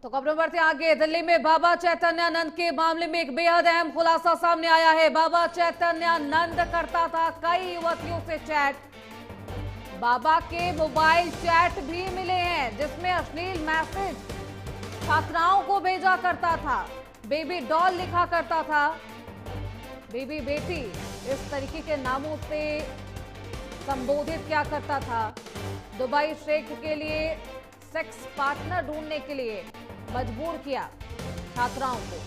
तो खबरों बढ़ते आगे। दिल्ली में बाबा चैतन्यानंद के मामले में एक बेहद अहम खुलासा सामने आया है। बाबा चैतन्यानंद करता था कई युवतियों से चैट। बाबा के मोबाइल चैट भी मिले हैं जिसमें अश्लील मैसेज छात्राओं को भेजा करता था, बेबी डॉल लिखा करता था, बेबी बेटी इस तरीके के नामों से संबोधित किया करता था। दुबई शेख के लिए सेक्स पार्टनर ढूंढने के लिए मजबूर किया छात्राओं को,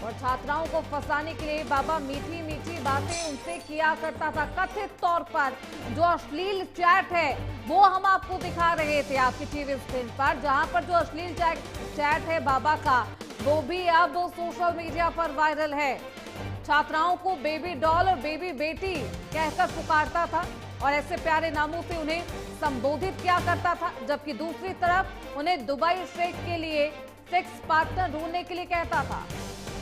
और छात्राओं को फंसाने के लिए बाबा मीठी मीठी बातें उनसे किया करता था। कथित तौर पर जो अश्लील चैट है वो हम आपको दिखा रहे थे आपकी टीवी स्क्रीन पर, जहां पर जो अश्लील चैट है बाबा का वो भी अब सोशल मीडिया पर वायरल है। छात्राओं को बेबी डॉल और बेबी बेटी कहकर पुकारता था और ऐसे प्यारे नामों से उन्हें संबोधित किया करता था, जबकि दूसरी तरफ उन्हें दुबई शेख के लिए सेक्स पार्टनर ढूंढने के लिए कहता था,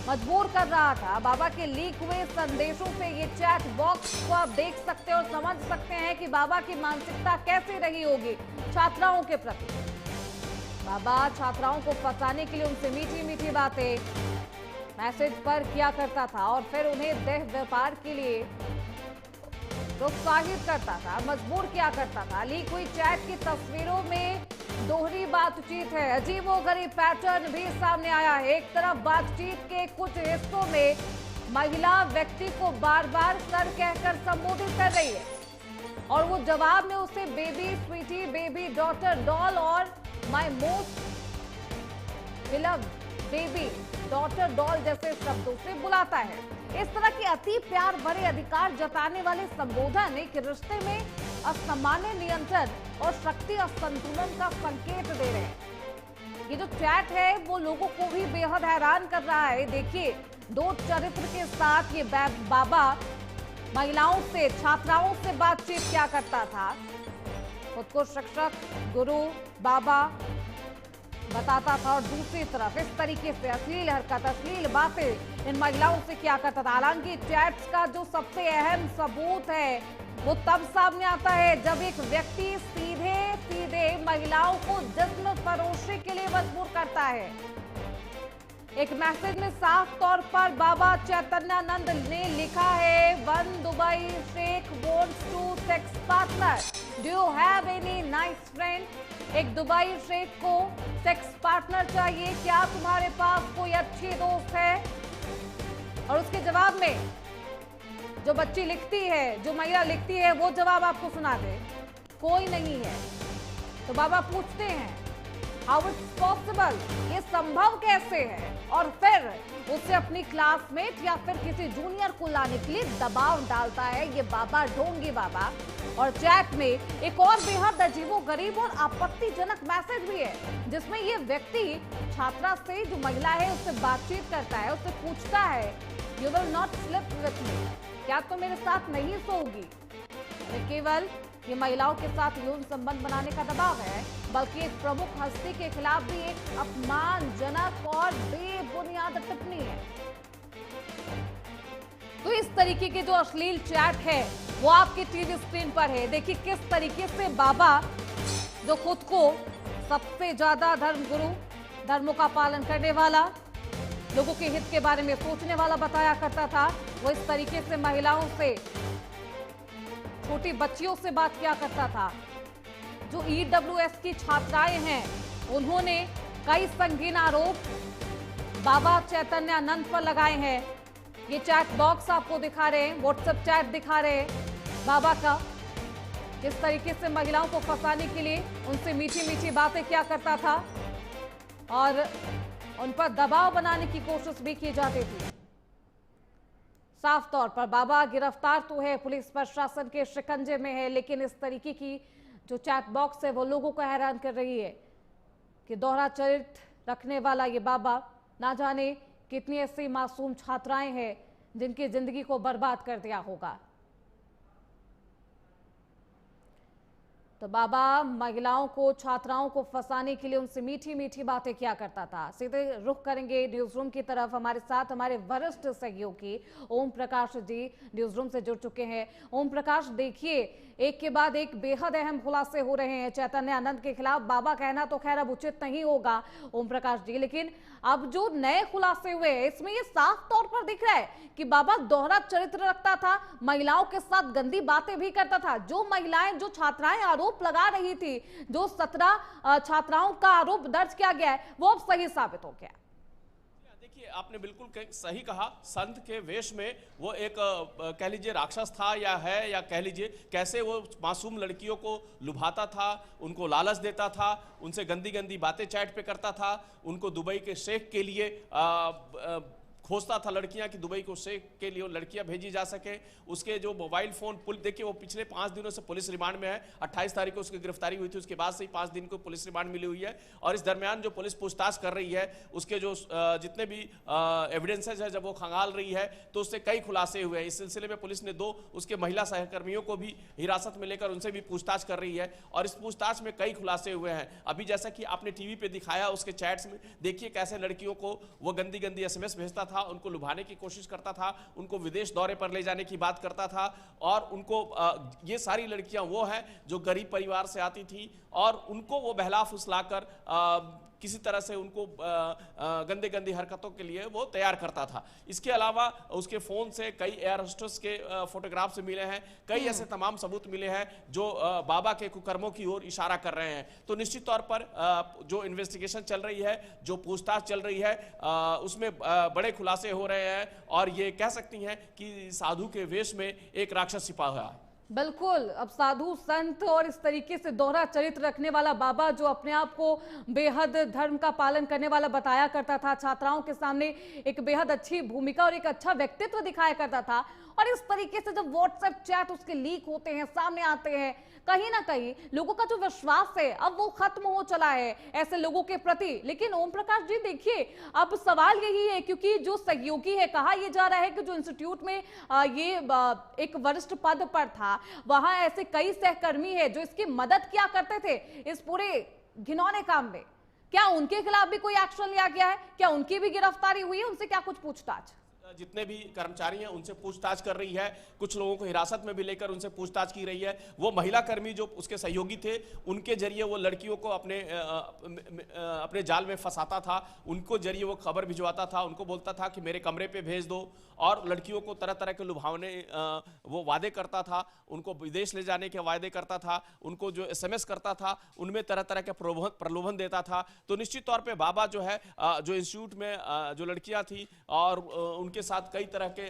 मजबूर कर रहा था। बाबा के लीक हुए संदेशों से ये चैट बॉक्स को आप देख सकते हैं और समझ सकते हैं कि बाबा की मानसिकता कैसी रही होगी छात्राओं के प्रति। बाबा छात्राओं को फंसाने के लिए उनसे मीठी मीठी बातें मैसेज पर किया करता था और फिर उन्हें देह व्यापार के लिए प्रोत्साहित करता था, मजबूर किया करता था। लीक हुई चैट की तस्वीरों में दोहरी बातचीत है, अजीबोगरीब पैटर्न भी सामने आया है। एक तरफ बातचीत के कुछ हिस्सों में महिला व्यक्ति को बार बार सर कहकर संबोधित कर रही है और वो जवाब में उसे baby sweetie, baby daughter, doll और my most beloved baby daughter doll जैसे शब्दों से बुलाता है। इस तरह की अति प्यार भरे अधिकार जताने वाले संबोधन एक रिश्ते में असामान्य नियंत्रण और शक्ति असंतुलन का संकेत दे रहे हैं। ये जो चैट है वो लोगों को भी बेहद हैरान कर रहा है। देखिए, दो चरित्र के साथ ये बाबा महिलाओं से, छात्राओं से बातचीत क्या करता था, खुद को शिक्षक, गुरु, बाबा बताता था और दूसरी तरफ इस तरीके से अश्लील हरकत, अश्लील बातें इन महिलाओं से क्या करता था। हालांकि चैट्स का जो सबसे अहम सबूत है वो तब सामने आता है जब एक व्यक्ति सीधे सीधे महिलाओं को जिस्म फरोशी के लिए मजबूर करता है। एक मैसेज में साफ तौर पर बाबा चैतन्यानंद ने लिखा है, one Dubai sheikh wants to sex partner, do you have any nice friend. एक दुबई शेख को सेक्स पार्टनर चाहिए, क्या तुम्हारे पास कोई अच्छी दोस्त है। और उसके जवाब में जो बच्ची लिखती है, जो महिला लिखती है, वो जवाब आपको सुना दे, कोई नहीं है। तो बाबा पूछते हैं, हाउ इट्स पॉसिबल, ये संभव कैसे है। और फिर उसे अपनी क्लासमेट या फिर किसी जूनियर को लाने के लिए दबाव डालता है ये बाबा, ढोंगी बाबा। और चैट में एक और बेहद अजीबोगरीब और आपत्तिजनक मैसेज भी है जिसमें ये व्यक्ति छात्रा से, जो महिला है, उससे बातचीत करता है, उससे पूछता है, you will not sleep with me, क्या तुम मेरे साथ नहीं सोओगी। केवल ये महिलाओं के साथ यौन संबंध बनाने का दबाव है, बल्कि एक प्रमुख हस्ती के खिलाफ भी एक अपमानजनक और बेबुनियाद टिप्पणी है। तो इस तरीके के जो अश्लील चैट है वो आपकी टीवी स्क्रीन पर है। देखिए किस तरीके से बाबा, जो खुद को सबसे ज्यादा धर्मगुरु, धर्मों का पालन करने वाला, लोगों के हित के बारे में सोचने वाला बताया करता था, वो इस तरीके से महिलाओं से, छोटी बच्चियों से बात किया करता था। जो EWS की छात्राएं हैं उन्होंने कई संगीन आरोप बाबा चैतन्यानंद पर लगाए हैं। ये चैट बॉक्स आपको दिखा रहे हैं, व्हाट्सएप चैट दिखा रहे हैं बाबा का, किस तरीके से महिलाओं को फंसाने के लिए उनसे मीठी मीठी बातें क्या करता था और उन पर दबाव बनाने की कोशिश भी की जाती थी। साफ तौर पर बाबा गिरफ्तार तो है, पुलिस प्रशासन के शिकंजे में है, लेकिन इस तरीके की जो चैट बॉक्स है वो लोगों को हैरान कर रही है कि दोहरा चरित्र रखने वाला ये बाबा ना जाने कितनी ऐसी मासूम छात्राएं हैं जिनकी जिंदगी को बर्बाद कर दिया होगा। तो बाबा महिलाओं को, छात्राओं को फंसाने के लिए उनसे मीठी मीठी बातें किया करता था। सीधे रुख करेंगे न्यूज रूम की तरफ। हमारे साथ हमारे वरिष्ठ सहयोगी ओम प्रकाश जी न्यूज रूम से जुड़ चुके हैं। ओम प्रकाश, देखिए एक के बाद एक बेहद अहम खुलासे हो रहे हैं चैतन्य आनंद के खिलाफ। बाबा कहना तो खैर अब उचित नहीं होगा ओम प्रकाश जी, लेकिन अब जो नए खुलासे हुए हैं इसमें ये साफ तौर पर दिख रहा है कि बाबा दोहरा चरित्र रखता था, महिलाओं के साथ गंदी बातें भी करता था। जो महिलाएं, जो छात्राएं आरोप लगा रही थी, जो 17 छात्राओं का आरोप दर्ज किया गया है, वो अब सही साबित हो गया। देखिए, आपने बिल्कुल सही कहा। संत के वेश में वो एक कह लीजिए राक्षस था या कह लीजिए कैसे वो मासूम लड़कियों को लुभाता था, उनको लालच देता था, उनसे गंदी गंदी बातें चैट पे करता था, उनको दुबई के शेख के लिए खोजता था लड़कियां कि दुबई को शेख के लिए लड़कियां भेजी जा सके। उसके जो मोबाइल फोन देखिए, वो पिछले 5 दिनों से पुलिस रिमांड में है। 28 तारीख को उसकी गिरफ्तारी हुई थी, उसके बाद से ही 5 दिन को पुलिस रिमांड मिली हुई है। और इस दरमियान जो पुलिस पूछताछ कर रही है, उसके जो जितने भी एविडेंसेज है जब वो खंगाल रही है, तो उससे कई खुलासे हुए हैं। इस सिलसिले में पुलिस ने 2 उसके महिला सहकर्मियों को भी हिरासत में लेकर उनसे भी पूछताछ कर रही है और इस पूछताछ में कई खुलासे हुए हैं। अभी जैसा कि आपने टीवी पे दिखाया, उसके चैट्स में देखिए कैसे लड़कियों को वो गंदी गंदी SMS भेजता था, उनको लुभाने की कोशिश करता था, उनको विदेश दौरे पर ले जाने की बात करता था। और उनको ये सारी लड़कियां वो हैं जो गरीब परिवार से आती थी और उनको वो बहला फुसलाकर किसी तरह से उनको गंदे गंदी हरकतों के लिए वो तैयार करता था। इसके अलावा उसके फोन से कई एयर होस्टेस के फोटोग्राफ्स मिले हैं, कई ऐसे तमाम सबूत मिले हैं जो बाबा के कुकर्मों की ओर इशारा कर रहे हैं। तो निश्चित तौर पर जो इन्वेस्टिगेशन चल रही है, जो पूछताछ चल रही है, उसमें बड़े खुलासे हो रहे हैं और ये कह सकती हैं कि साधु के वेश में एक राक्षस छिपा हुआ है। बिल्कुल, अब साधु संत और इस तरीके से दोहरा चरित्र रखने वाला बाबा, जो अपने आप को बेहद धर्म का पालन करने वाला बताया करता था, छात्राओं के सामने एक बेहद अच्छी भूमिका और एक अच्छा व्यक्तित्व दिखाया करता था, और इस तरीके से जब व्हाट्सएप चैट उसके लीक होते हैं, सामने आते हैं, कहीं ना कहीं लोगों का जो विश्वास है अब वो खत्म हो चला है ऐसे लोगों के प्रति। लेकिन ओम प्रकाश जी देखिए, अब सवाल यही है, क्योंकि जो सहयोगी है, कहा यह जा रहा है कि जो इंस्टीट्यूट में ये एक वरिष्ठ पद पर था, वहां ऐसे कई सहकर्मी है जो इसकी मदद किया करते थे इस पूरे घिनौने काम में। क्या उनके खिलाफ भी कोई एक्शन लिया गया है? क्या उनकी भी गिरफ्तारी हुई है? उनसे क्या कुछ पूछताछ? जितने भी कर्मचारी हैं उनसे पूछताछ कर रही है, कुछ लोगों को हिरासत में भी लेकर उनसे पूछताछ की रही है। वो महिला कर्मी जो उसके सहयोगी थे, उनके जरिए वो लड़कियों को अपने जाल में फंसाता था, उनको जरिए वो खबर भिजवाता था, उनको बोलता था कि मेरे कमरे पे भेज दो, और लड़कियों को तरह तरह के लुभावने वो वादे करता था, उनको विदेश ले जाने के वादे करता था, उनको जो SMS करता था उनमें तरह तरह के प्रलोभन देता था। तो निश्चित तौर पे बाबा जो है, जो इंस्टीट्यूट में जो लड़कियां थी और उनके साथ कई तरह के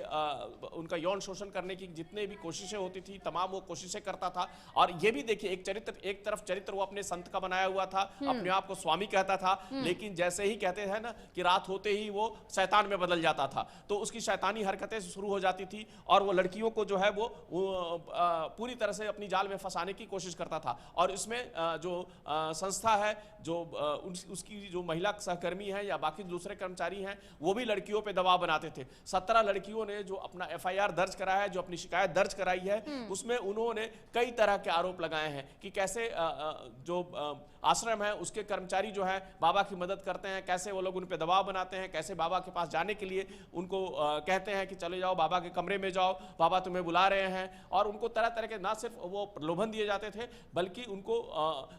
उनका यौन शोषण करने की जितने भी कोशिशें होती थी, तमाम वो कोशिशें करता था। और ये भी देखिए, एक तरफ चरित्र वो अपने संत का बनाया हुआ था, अपने आप को स्वामी कहता था, लेकिन जैसे ही कहते हैं ना कि रात होते ही वो शैतान में बदल जाता था, तो उसकी शैतानी हरकतें शुरू हो जाती थी और वो लड़कियों को जो है वो पूरी तरह से अपनी जाल में फंसाने की कोशिश करता था। और इसमें जो संस्था है, जो उसकी जो महिला सहकर्मी है या बाकी दूसरे कर्मचारी हैं, वो भी लड़कियों पे दबाव बनाते थे। 17 लड़कियों ने जो अपना FIR दर्ज कराया है, जो अपनी शिकायत दर्ज कराई है, उसमें उन्होंने कई तरह के आरोप लगाए हैं कि कैसे जो आश्रम है उसके कर्मचारी जो है बाबा की मदद करते हैं, कैसे वो लोग उन पे दबाव बनाते हैं, कैसे बाबा के पास जाने के लिए उनको कहते हैं कि चले जाओ बाबा के कमरे में जाओ, बाबा तुम्हें बुला रहे हैं। और उनको तरह तरह के ना सिर्फ वो प्रलोभन दिए जाते थे, बल्कि उनको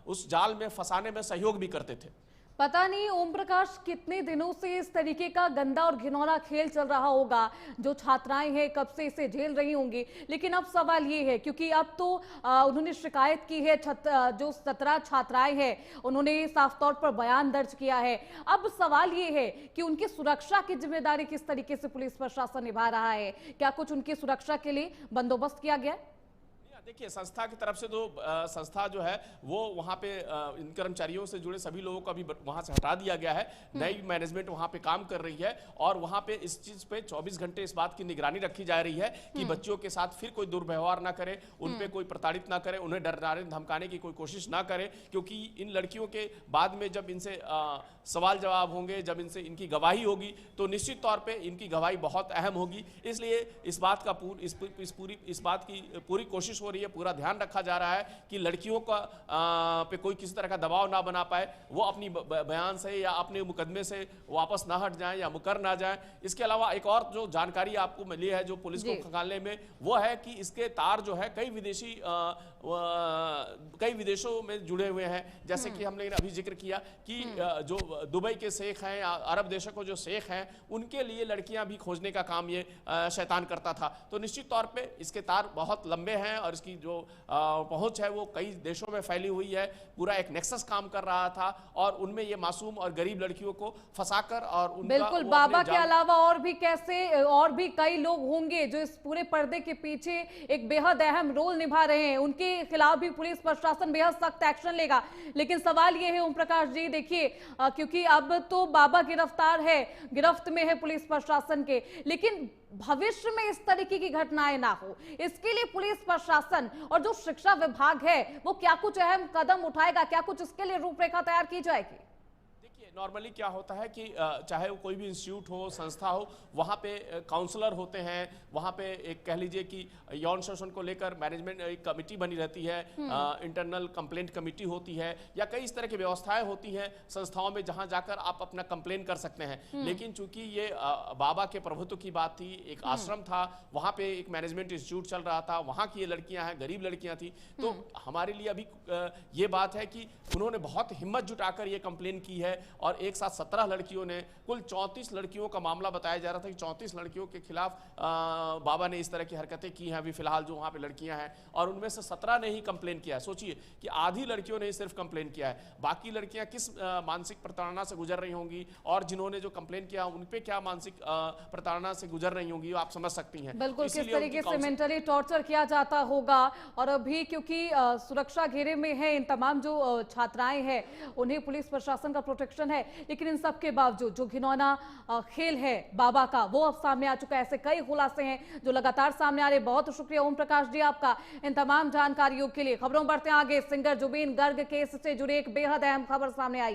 उस जाल में फंसाने में सहयोग भी करते थे। पता नहीं ओम प्रकाश कितने दिनों से इस तरीके का गंदा और घिनौना खेल चल रहा होगा, जो छात्राएं हैं कब से इसे झेल रही होंगी। लेकिन अब सवाल ये है, क्योंकि अब तो उन्होंने शिकायत की है, जो 17 छात्राएं हैं उन्होंने साफ तौर पर बयान दर्ज किया है। अब सवाल ये है कि उनकी सुरक्षा की जिम्मेदारी किस तरीके से पुलिस प्रशासन निभा रहा है? क्या कुछ उनकी सुरक्षा के लिए बंदोबस्त किया गया? देखिए, संस्था की तरफ से तो संस्था जो है वो वहाँ पे इन कर्मचारियों से जुड़े सभी लोगों को भी वहाँ से हटा दिया गया है। नई मैनेजमेंट वहाँ पे काम कर रही है और वहाँ पे इस चीज़ पे 24 घंटे इस बात की निगरानी रखी जा रही है कि बच्चियों के साथ फिर कोई दुर्व्यवहार ना करे, उन पे कोई प्रताड़ित ना करे, उन्हें डराने धमकाने की कोई कोशिश ना करे। क्योंकि इन लड़कियों के बाद में जब इनसे सवाल जवाब होंगे, जब इनसे इनकी गवाही होगी, तो निश्चित तौर पर इनकी गवाही बहुत अहम होगी। इसलिए इस बात की पूरी कोशिश हो रही है, पूरा ध्यान रखा जा रहा है कि लड़कियों का पे कोई किसी तरह का दबाव ना बना पाए, वो अपनी बयान से या अपने मुकदमे से वापस ना हट जाएं या मुकर ना जाएं। इसके अलावा एक और जो जानकारी आपको मिली है जो पुलिस को खंगालने में, वो है कि इसके तार जो है कई विदेशों में जुड़े हुए हैं। जैसे कि हमने अभी जिक्र किया कि जो दुबई के शेख हैं या अरब देशों को जो शेख हैं, उनके लिए लड़कियां भी खोजने का काम ये शैतान करता था। तो निश्चित तौर पे इसके तार बहुत लंबे हैं और इसकी जो पहुंच है वो कई देशों में फैली हुई है। पूरा एक नेक्सस काम कर रहा था और उनमें ये मासूम और गरीब लड़कियों को फंसाकर और उनका बिल्कुल बाबा के अलावा और भी कई लोग होंगे जो इस पूरे पर्दे के पीछे एक बेहद अहम रोल निभा रहे हैं। उनके खिलाफ भी पुलिस प्रशासन बेहद सख्त एक्शन लेगा। लेकिन सवाल ये है ओम प्रकाश जी, देखिए क्योंकि अब तो बाबा गिरफ्तार है, गिरफ्त में है पुलिस प्रशासन के, लेकिन भविष्य में इस तरीके की घटनाएं ना हो, इसके लिए पुलिस प्रशासन और जो शिक्षा विभाग है वो क्या कुछ अहम कदम उठाएगा? क्या कुछ इसके लिए रूपरेखा तैयार की जाएगी? नॉर्मली क्या होता है कि चाहे वो कोई भी इंस्टीट्यूट हो, संस्था हो, वहाँ पे काउंसलर होते हैं, वहाँ पे एक कह लीजिए कि यौन शोषण को लेकर मैनेजमेंट एक कमेटी बनी रहती है, इंटरनल कंप्लेंट कमेटी होती है, या कई इस तरह की व्यवस्थाएं होती हैं संस्थाओं में जहाँ जाकर आप अपना कंप्लेन कर सकते हैं। लेकिन चूंकि ये बाबा के प्रभुत्व की बात थी, एक आश्रम था, वहाँ पे एक मैनेजमेंट इंस्टीट्यूट चल रहा था, वहाँ की ये लड़कियाँ हैं, गरीब लड़कियाँ थी, तो हमारे लिए अभी ये बात है कि उन्होंने बहुत हिम्मत जुटाकर ये कंप्लेन की है और एक साथ 17 लड़कियों ने, कुल 34 लड़कियों का मामला बताया जा रहा था कि 34 लड़कियों के खिलाफ बाबा ने इस तरह की हरकतें की हैं अभी फिलहाल जो वहाँ पे लड़कियां हैं, और उनमें से 17 ने ही कंप्लेन किया है। सोचिए कि आधी लड़कियों ने ही सिर्फ कंप्लेन किया है, बाकी लड़कियां किस मानसिक प्रताड़ना से गुजर रही होंगी और जिन्होंने जो कंप्लेन किया उन पे क्या मानसिक प्रताड़ना से गुजर रही होंगी, आप समझ सकती हैं। बिल्कुल, किस तरीके से मेंटली टॉर्चर किया जाता होगा। और अभी क्योंकि सुरक्षा घेरे में है इन तमाम जो छात्राएं हैं, उन्हें पुलिस प्रशासन का प्रोटेक्शन है, लेकिन इन सब के बावजूद जो घिनौना खेल है बाबा का वो अब सामने आ चुका है। ऐसे कई खुलासे हैं जो लगातार सामने आ रहे। बहुत शुक्रिया ओम प्रकाश जी आपका इन तमाम जानकारियों के लिए। खबरों बढ़ते हैं आगे। सिंगर जुबीन गर्ग केस से जुड़ी एक बेहद अहम खबर सामने आई।